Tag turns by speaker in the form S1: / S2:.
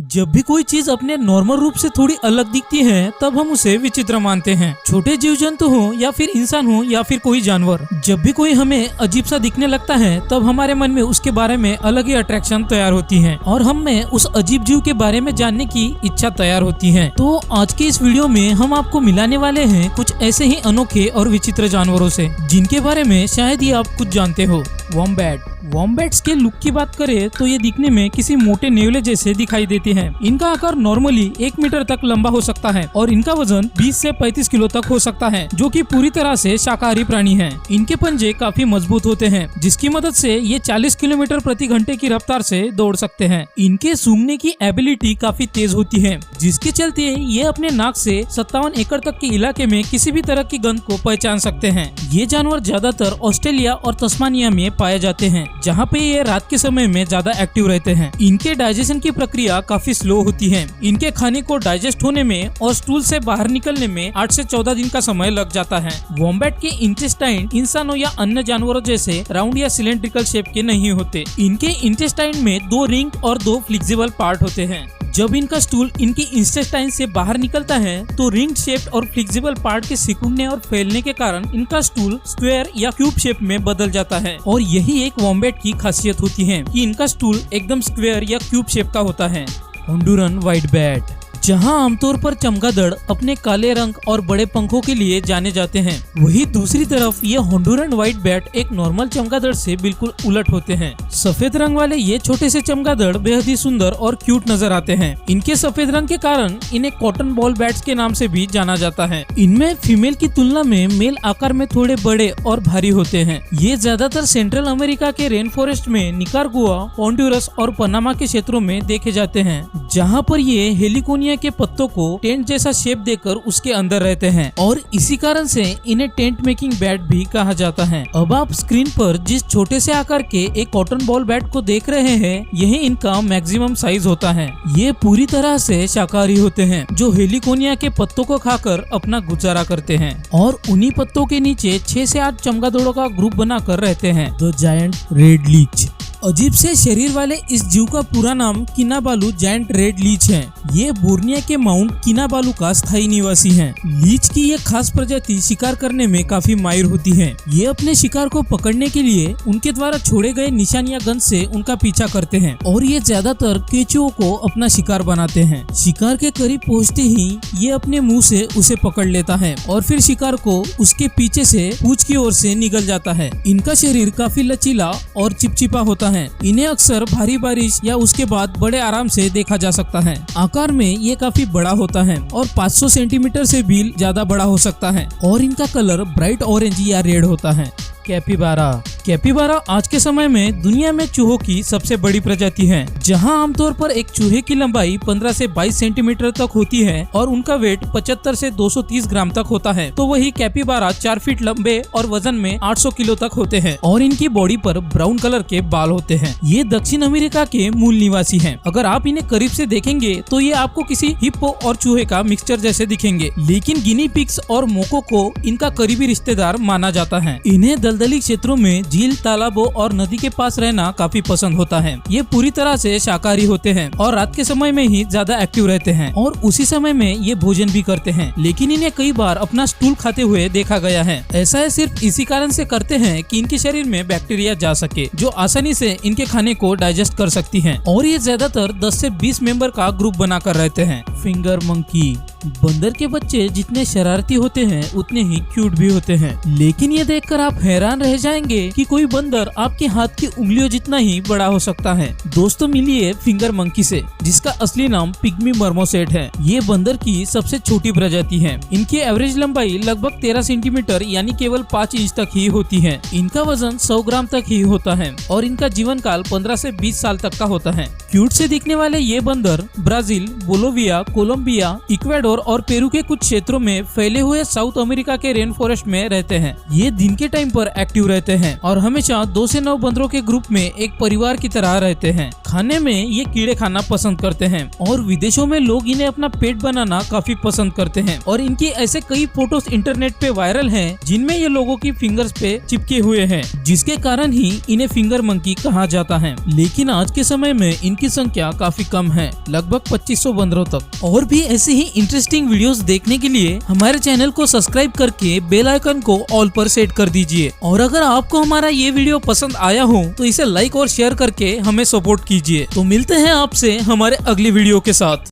S1: जब भी कोई चीज अपने नॉर्मल रूप से थोड़ी अलग दिखती है तब हम उसे विचित्र मानते हैं। छोटे जीव जंतु हो या फिर इंसान हो या फिर कोई जानवर, जब भी कोई हमें अजीब सा दिखने लगता है तब हमारे मन में उसके बारे में अलग ही अट्रैक्शन तैयार होती है और हम में उस अजीब जीव के बारे में जानने की इच्छा तैयार होती है। तो आज के इस वीडियो में हम आपको मिलाने वाले हैं कुछ ऐसे ही अनोखे और विचित्र जानवरों से जिनके बारे में शायद ही आप कुछ जानते हो। वॉम्बैट्स के लुक की बात करें तो ये दिखने में किसी मोटे नेवले जैसे दिखाई देते हैं। इनका आकार नॉर्मली 1 मीटर तक लंबा हो सकता है और इनका वजन 20 से 35 किलो तक हो सकता है, जो कि पूरी तरह से शाकाहारी प्राणी है। इनके पंजे काफी मजबूत होते हैं जिसकी मदद से ये 40 किलोमीटर प्रति घंटे की रफ्तार से दौड़ सकते हैं। इनके सूंघने की एबिलिटी काफी तेज होती है जिसके चलते ये अपने नाक से 57 एकड़ तक के इलाके में किसी भी तरह की गंध को पहचान सकते हैं। ये जानवर ज्यादातर ऑस्ट्रेलिया और तस्मानिया में पाए जाते हैं जहाँ पे ये रात के समय में ज्यादा एक्टिव रहते हैं। इनके डाइजेशन की प्रक्रिया काफी स्लो होती है। इनके खाने को डाइजेस्ट होने में और स्टूल से बाहर निकलने में 8 से 14 दिन का समय लग जाता है। वॉम्बैट के इंटेस्टाइन इंसानों या अन्य जानवरों जैसे राउंड या सिलेंड्रिकल शेप के नहीं होते। इनके इंटेस्टाइन में 2 रिंग और 2 फ्लेक्सिबल पार्ट होते हैं। जब इनका स्टूल इनकी इंटेस्टाइन से बाहर निकलता है तो रिंग शेप और फ्लेक्सिबल पार्ट के सिकुड़ने और फैलने के कारण इनका स्टूल स्क्वायर या क्यूब शेप में बदल जाता है। और यही एक वॉम्बैट की खासियत होती है कि इनका स्टूल एकदम स्क्वायर या क्यूब शेप का होता है। होंडुरन व्हाइट बैट, जहां आमतौर पर चमगादड़ अपने काले रंग और बड़े पंखों के लिए जाने जाते हैं, वही दूसरी तरफ ये होंडुरन व्हाइट बैट एक नॉर्मल चमगादड़ से बिल्कुल उलट होते हैं। सफेद रंग वाले ये छोटे से चमगादड़ बेहद ही सुंदर और क्यूट नजर आते हैं। इनके सफेद रंग के कारण इन्हें कॉटन बॉल बैट्स के नाम से भी जाना जाता है। इनमें फीमेल की तुलना में मेल आकार में थोड़े बड़े और भारी होते हैं। ये ज्यादातर सेंट्रल अमेरिका के रेन फॉरेस्ट में निकारागुआ, होंडुरस और पनामा के क्षेत्रों में देखे जाते हैं, जहाँ पर ये हेलिकोनिया के पत्तों को टेंट जैसा शेप देकर उसके अंदर रहते हैं और इसी कारण से इन्हें टेंट मेकिंग बैट भी कहा जाता है। अब आप स्क्रीन पर जिस छोटे से आकार के एक कॉटन बॉल बैट को देख रहे हैं, यही इनका मैक्सिमम साइज होता है। ये पूरी तरह से शाकाहारी होते हैं जो हेलिकोनिया के पत्तों को खाकर अपना गुजारा करते हैं और उन्हीं पत्तों के नीचे 6 से 8 चमगादड़ों का ग्रुप बनाकर रहते हैं। द जायंट रेड लीच, अजीब से शरीर वाले इस जीव का पूरा नाम किनाबालू जायंट रेड लीच है। ये बोर्निया के माउंट किनाबालू का स्थायी निवासी है। लीच की ये खास प्रजाति शिकार करने में काफी माहिर होती है। ये अपने शिकार को पकड़ने के लिए उनके द्वारा छोड़े गए निशान या गंध से उनका पीछा करते हैं और ये ज्यादातर केंचुओं को अपना शिकार बनाते हैं। शिकार के करीब पहुँचते ही ये अपने मुँह से उसे पकड़ लेता है और फिर शिकार को उसके पीछे से पूंछ की ओर से निगल जाता है। इनका शरीर काफी लचीला और चिपचिपा होता है। इन्हें अक्सर भारी बारिश या उसके बाद बड़े आराम से देखा जा सकता है। आकार में ये काफी बड़ा होता है और 500 सेंटीमीटर से भी ज्यादा बड़ा हो सकता है और इनका कलर ब्राइट ऑरेंज या रेड होता है। कैपिबारा आज के समय में दुनिया में चूहों की सबसे बड़ी प्रजाति है, जहां आमतौर पर एक चूहे की लंबाई 15 से 22 सेंटीमीटर तक होती है और उनका वेट 75 से 230 ग्राम तक होता है। तो वही कैपिबारा 4 फीट लंबे और वजन में 800 किलो तक होते हैं और इनकी बॉडी पर ब्राउन कलर के बाल होते हैं। ये दक्षिण अमेरिका के मूल निवासी हैं। अगर आप इन्हें करीब से देखेंगे तो ये आपको किसी हिप्पो और चूहे का मिक्सचर जैसे दिखेंगे, लेकिन गिनी पिग्स और मोको को इनका करीबी रिश्तेदार माना जाता है। इन्हें दलदली क्षेत्रों में झील, तालाबों और नदी के पास रहना काफी पसंद होता है। ये पूरी तरह से शाकाहारी होते हैं और रात के समय में ही ज्यादा एक्टिव रहते हैं और उसी समय में ये भोजन भी करते हैं, लेकिन इन्हें कई बार अपना स्टूल खाते हुए देखा गया है। ऐसा है सिर्फ इसी कारण से करते हैं कि इनके शरीर में बैक्टीरिया जा सके जो आसानी से इनके खाने को डाइजेस्ट कर सकती है और ये ज्यादातर 10 से 20 मेंबर का ग्रुप बनाकर रहते हैं। फिंगर मंकी, बंदर के बच्चे जितने शरारती होते हैं उतने ही क्यूट भी होते हैं, लेकिन ये देखकर आप हैरान रह जाएंगे कि कोई बंदर आपके हाथ की उंगलियों जितना ही बड़ा हो सकता है। दोस्तों मिलिए फिंगर मंकी से, जिसका असली नाम पिग्मी मर्मोसेट है। ये बंदर की सबसे छोटी प्रजाति है। इनकी एवरेज लंबाई लगभग 13 सेंटीमीटर यानी केवल 5 इंच तक ही होती है। इनका वजन 100 ग्राम तक ही होता है और इनका जीवन काल 15 से 20 साल तक का होता है। क्यूट से दिखने वाले ये बंदर ब्राजील, बोलोविया, कोलंबिया, इक्वाडोर और पेरू के कुछ क्षेत्रों में फैले हुए साउथ अमेरिका के रेन फॉरेस्ट में रहते हैं। ये दिन के टाइम पर एक्टिव रहते हैं और हमेशा 2 से 9 बंदरों के ग्रुप में एक परिवार की तरह रहते हैं। खाने में ये कीड़े खाना पसंद पसंद करते हैं और विदेशों में लोग इन्हें अपना पेट बनाना काफी पसंद करते हैं और इनकी ऐसे कई फोटोज इंटरनेट पे वायरल हैं जिनमें ये लोगों की फिंगर्स पे चिपके हुए हैं, जिसके कारण ही इन्हें फिंगर मंकी कहा जाता है। लेकिन आज के समय में इनकी संख्या काफी कम है, लगभग 2500 बंदरों तक। और भी ऐसे ही इंटरेस्टिंग वीडियोस देखने के लिए हमारे चैनल को सब्सक्राइब करके बेल आइकन को ऑल पर सेट कर दीजिए। और अगर आपको हमारा ये वीडियो पसंद आया हो तो इसे लाइक और शेयर करके हमें सपोर्ट कीजिए। तो मिलते हैं आपसे हमारे अगली वीडियो के साथ।